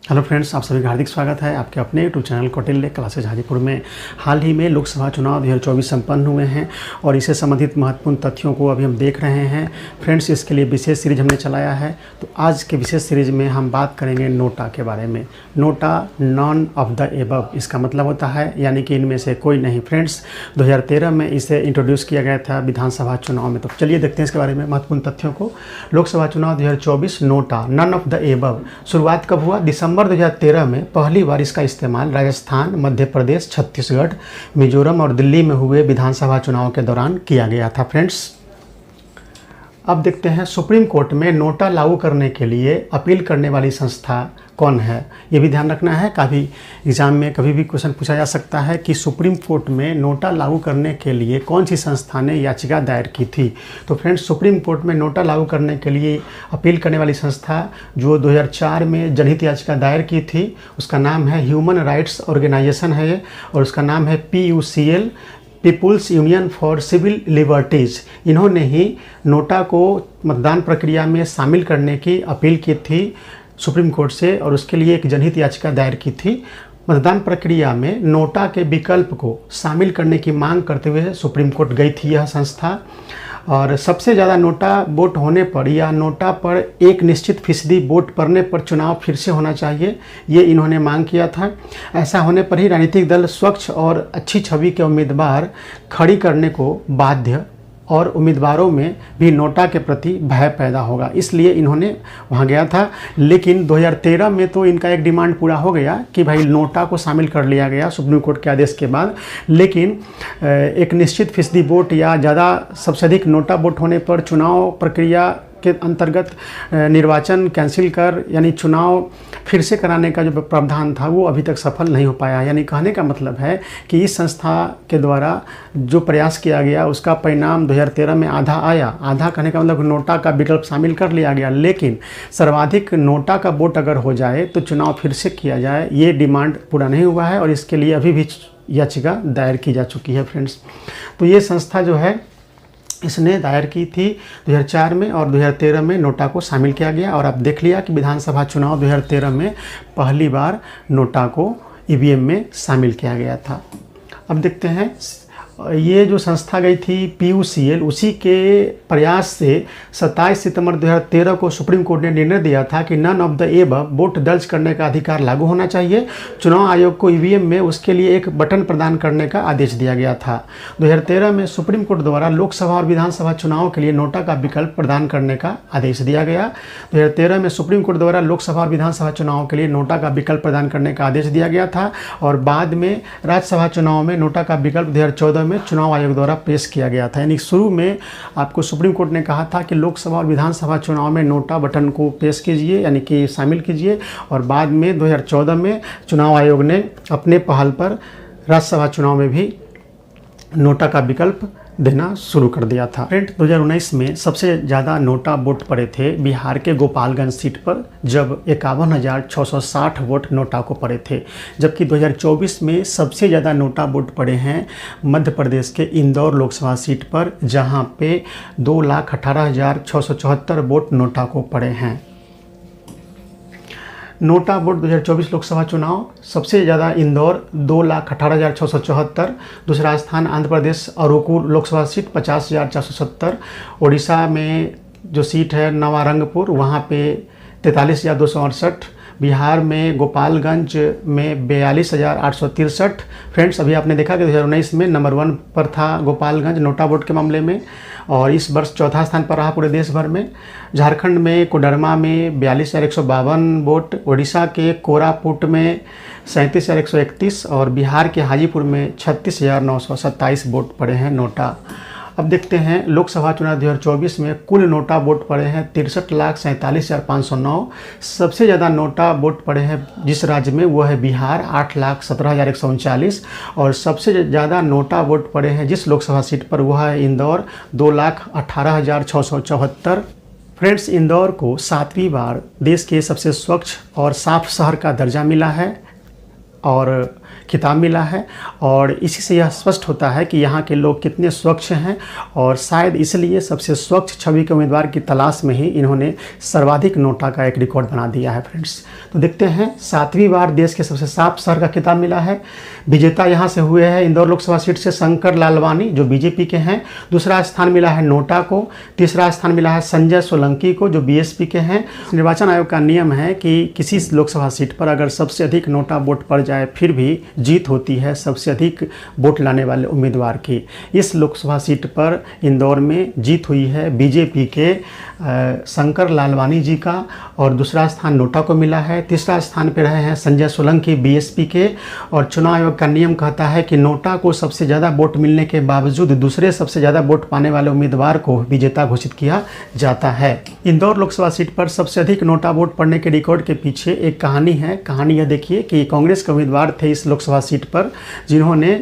Hello friends, आप सभी का हार्दिक स्वागत है आपके अपने YouTube channel Kautilya classes Hajipur में। हाल ही में लोकसभा चुनाव 2024 संपन्न हुए हैं और इससे संबंधित महत्वपूर्ण तथ्यों को अभी हम देख रहे हैं। फ्रेंड्स, इसके लिए विशेष सीरीज हमने चलाया है। तो आज के विशेष सीरीज में हम बात करेंगे नोटा के बारे में। NOTA none of the above, इसका मतलब होता है यानी कि इनमें से कोई नहीं। फ्रेंड्स, 2013 में इसे इंट्रोड्यूस किया गया था विधानसभा चुनाव में। तो चलिए देखते हैं इसके बारे में महत्वपूर्ण तथ्यों को। लोकसभा चुनाव 2024 NOTA none of the above शुरुआत कब हुआ? दिसंबर 2013 में पहली बार इसका इस्तेमाल राजस्थान, मध्य प्रदेश, छत्तीसगढ़, मिजोरम और दिल्ली में हुए विधानसभा चुनाव के दौरान किया गया था। फ्रेंड्स, अब देखते हैं सुप्रीम कोर्ट में नोटा लागू करने के लिए अपील करने वाली संस्था कौन है। ये भी ध्यान रखना है, काफ़ी एग्जाम में कभी भी क्वेश्चन पूछा जा सकता है कि सुप्रीम कोर्ट में नोटा लागू करने के लिए कौन सी संस्था ने याचिका दायर की थी। तो फ्रेंड्स, सुप्रीम कोर्ट में नोटा लागू करने के लिए अपील करने वाली संस्था जो 2004 में जनहित याचिका दायर की थी, उसका नाम है ह्यूमन राइट्स ऑर्गेनाइजेशन है ये, और उसका नाम है PUCL, peoples union for civil liberties. इन्होंने ही नोटा को मतदान प्रक्रिया में शामिल करने की अपील की थी सुप्रीम कोर्ट से, और उसके लिए एक जनहित याचिका दायर की थी। मतदान प्रक्रिया में नोटा के विकल्प को शामिल करने की मांग करते हुए सुप्रीम कोर्ट गई थी यह संस्था। और सबसे ज़्यादा नोटा वोट होने पर या नोटा पर एक निश्चित फीसदी वोट पड़ने पर चुनाव फिर से होना चाहिए, ये इन्होंने मांग किया था। ऐसा होने पर ही राजनीतिक दल स्वच्छ और अच्छी छवि के उम्मीदवार खड़ी करने को बाध्य और उम्मीदवारों में भी नोटा के प्रति भय पैदा होगा, इसलिए इन्होंने वहाँ गया था। लेकिन 2013 में तो इनका एक डिमांड पूरा हो गया कि भाई नोटा को शामिल कर लिया गया सुप्रीम कोर्ट के आदेश के बाद। लेकिन एक निश्चित फीसदी वोट या ज़्यादा सबसे अधिक नोटा वोट होने पर चुनाव प्रक्रिया के अंतर्गत निर्वाचन कैंसिल कर यानी चुनाव फिर से कराने का जो प्रावधान था वो अभी तक सफल नहीं हो पाया। यानी कहने का मतलब है कि इस संस्था के द्वारा जो प्रयास किया गया उसका परिणाम 2013 में आधा आया। आधा कहने का मतलब नोटा का विकल्प शामिल कर लिया गया, लेकिन सर्वाधिक नोटा का वोट अगर हो जाए तो चुनाव फिर से किया जाए, ये डिमांड पूरा नहीं हुआ है और इसके लिए अभी भी याचिका दायर की जा चुकी है। फ्रेंड्स, तो ये संस्था जो है इसने दायर की थी 2004 में और 2013 में नोटा को शामिल किया गया। और आप देख लिया कि विधानसभा चुनाव 2013 में पहली बार नोटा को EVM में शामिल किया गया था। अब देखते हैं ये जो संस्था गई थी PUCL, उसी के प्रयास से 27 सितंबर 2013 को सुप्रीम कोर्ट ने निर्णय दिया था कि none of the above vote दर्ज करने का अधिकार लागू होना चाहिए। चुनाव आयोग को EVM में उसके लिए एक बटन प्रदान करने का आदेश दिया गया था। 2013 में सुप्रीम कोर्ट द्वारा लोकसभा और विधानसभा चुनाव के लिए नोटा का विकल्प प्रदान करने का आदेश दिया गया। 2013 में सुप्रीम कोर्ट द्वारा लोकसभा और विधानसभा चुनाव के लिए नोटा का विकल्प प्रदान करने का आदेश दिया गया था, और बाद में राज्यसभा चुनाव में नोटा का विकल्प 2014 में चुनाव आयोग द्वारा पेश किया गया था। यानी शुरू में आपको सुप्रीम कोर्ट ने कहा था कि लोकसभा और विधानसभा चुनाव में नोटा बटन को पेश कीजिए यानी कि शामिल कीजिए, और बाद में 2014 में चुनाव आयोग ने अपने पहल पर राज्यसभा चुनाव में भी नोटा का विकल्प देना शुरू कर दिया था। फ्रेंड, 2019 में सबसे ज़्यादा नोटा वोट पड़े थे बिहार के गोपालगंज सीट पर, जब 51,660 वोट नोटा को पड़े थे। जबकि 2024 में सबसे ज़्यादा नोटा वोट पड़े हैं मध्य प्रदेश के इंदौर लोकसभा सीट पर, जहां पे 2,18,674 वोट नोटा को पड़े हैं। नोटा वोट 2024 लोकसभा चुनाव सबसे ज़्यादा इंदौर 2,18,674, दूसरा स्थान आंध्र प्रदेश अरुकुर लोकसभा सीट 50,470, उड़ीसा में जो सीट है नवारंगपुर वहाँ पे 43,268, बिहार में गोपालगंज में 42,863। फ्रेंड्स, अभी आपने देखा कि 2019 में नंबर 1 पर था गोपालगंज नोटा वोट के मामले में, और इस वर्ष चौथा स्थान पर रहा पूरे देश भर में। झारखंड में कोडरमा में 42,152 वोट, उड़ीसा के कोरापुट में 37,131 और बिहार के हाजीपुर में 36,927 वोट पड़े हैं नोटा। अब देखते हैं लोकसभा चुनाव 2024 में कुल नोटा वोट पड़े हैं 63,47,509। सबसे ज़्यादा नोटा वोट पड़े हैं जिस राज्य में वो है बिहार 8,17,139, और सबसे ज़्यादा नोटा वोट पड़े हैं जिस लोकसभा सीट पर वह है इंदौर 2,18,674। फ्रेंड्स, इंदौर को 7वीं बार देश के सबसे स्वच्छ और साफ शहर का दर्जा मिला है, और खिताब मिला है। और इसी से यह स्पष्ट होता है कि यहाँ के लोग कितने स्वच्छ हैं, और शायद इसलिए सबसे स्वच्छ छवि के उम्मीदवार की तलाश में ही इन्होंने सर्वाधिक नोटा का एक रिकॉर्ड बना दिया है। फ्रेंड्स, तो देखते हैं 7वीं बार देश के सबसे साफ शहर का खिताब मिला है। विजेता यहाँ से हुए हैं इंदौर लोकसभा सीट से शंकर लालवानी जो बीजेपी के हैं। दूसरा स्थान मिला है नोटा को। तीसरा स्थान मिला है संजय सोलंकी को जो बीएसपी के हैं। निर्वाचन आयोग का नियम है कि किसी लोकसभा सीट पर अगर सबसे अधिक नोटा वोट पड़ जाए फिर भी जीत होती है सबसे अधिक वोट लाने वाले उम्मीदवार की। इस लोकसभा सीट पर इंदौर में जीत हुई है बीजेपी के शंकर लालवानी जी का, और दूसरा स्थान नोटा को मिला है। तीसरा स्थान पर रहे हैं संजय सोलंकी बीएसपी के। और चुनाव आयोग का नियम कहता है कि नोटा को सबसे ज़्यादा वोट मिलने के बावजूद दूसरे सबसे ज़्यादा वोट पाने वाले उम्मीदवार को विजेता घोषित किया जाता है। इंदौर लोकसभा सीट पर सबसे अधिक नोटा वोट पड़ने के रिकॉर्ड के पीछे एक कहानी है। कहानी यह देखिए कि कांग्रेस के उम्मीदवार थे इस लोकसभा सीट पर, जिन्होंने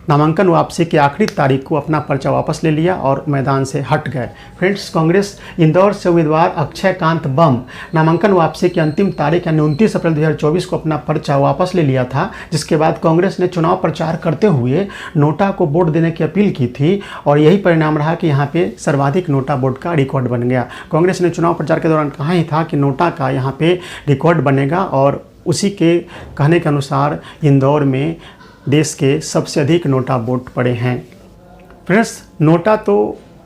नामांकन वापसी की आखिरी तारीख को अपना पर्चा वापस ले लिया और मैदान से हट गए। फ्रेंड्स, कांग्रेस इंदौर से उम्मीदवार अक्षय कांत बम नामांकन वापसी की अंतिम तारीख यानी 29 अप्रैल 2024 को अपना पर्चा वापस ले लिया था, जिसके बाद कांग्रेस ने चुनाव प्रचार करते हुए नोटा को वोट देने की अपील की थी, और यही परिणाम रहा कि यहाँ पे सर्वाधिक नोटा वोट का रिकॉर्ड बन गया। कांग्रेस ने चुनाव प्रचार के दौरान कहा ही था कि नोटा का यहाँ पे रिकॉर्ड बनेगा, और उसी के कहने के अनुसार इंदौर में देश के सबसे अधिक नोटा वोट पड़े हैं। फ्रेंड्स, नोटा तो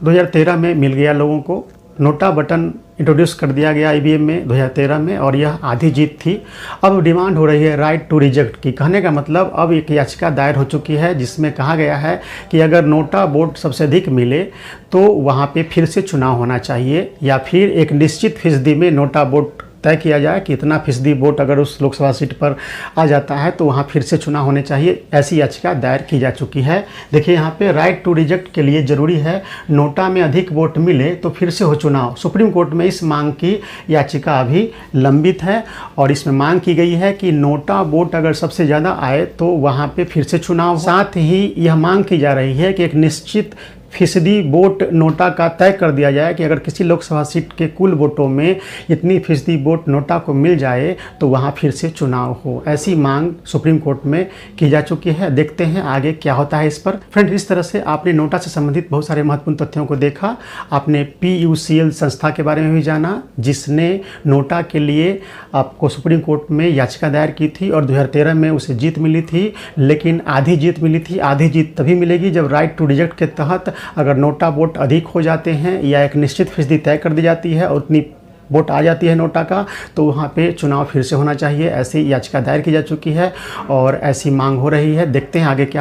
2013 में मिल गया लोगों को। नोटा बटन इंट्रोड्यूस कर दिया गया ईवीएम में 2013 में, और यह आधी जीत थी। अब डिमांड हो रही है राइट टू रिजेक्ट की। कहने का मतलब अब एक याचिका दायर हो चुकी है जिसमें कहा गया है कि अगर नोटा वोट सबसे अधिक मिले तो वहाँ पे फिर से चुनाव होना चाहिए, या फिर एक निश्चित फीसदी में नोटा वोट तय किया जाए कि इतना फीसदी वोट अगर उस लोकसभा सीट पर आ जाता है तो वहाँ फिर से चुनाव होने चाहिए। ऐसी याचिका दायर की जा चुकी है। देखिए यहाँ पे राइट टू रिजेक्ट के लिए ज़रूरी है नोटा में अधिक वोट मिले तो फिर से हो चुनाव। सुप्रीम कोर्ट में इस मांग की याचिका अभी लंबित है, और इसमें मांग की गई है कि नोटा वोट अगर सबसे ज़्यादा आए तो वहाँ पे फिर से चुनाव हो। साथ ही यह मांग की जा रही है कि एक निश्चित फीसदी वोट नोटा का तय कर दिया जाए कि अगर किसी लोकसभा सीट के कुल वोटों में इतनी फीसदी वोट नोटा को मिल जाए तो वहाँ फिर से चुनाव हो। ऐसी मांग सुप्रीम कोर्ट में की जा चुकी है। देखते हैं आगे क्या होता है इस पर। फ्रेंड, इस तरह से आपने नोटा से संबंधित बहुत सारे महत्वपूर्ण तथ्यों को देखा। आपने PUCL संस्था के बारे में भी जाना, जिसने नोटा के लिए आपको सुप्रीम कोर्ट में याचिका दायर की थी, और 2013 में उसे जीत मिली थी, लेकिन आधी जीत मिली थी। आधी जीत तभी मिलेगी जब राइट टू रिजेक्ट के तहत अगर नोटा वोट अधिक हो जाते हैं या एक निश्चित फीसदी तय कर दी जाती है और उतनी वोट आ जाती है नोटा का, तो वहाँ पे चुनाव फिर से होना चाहिए। ऐसी याचिका दायर की जा चुकी है और ऐसी मांग हो रही है। देखते हैं आगे क्या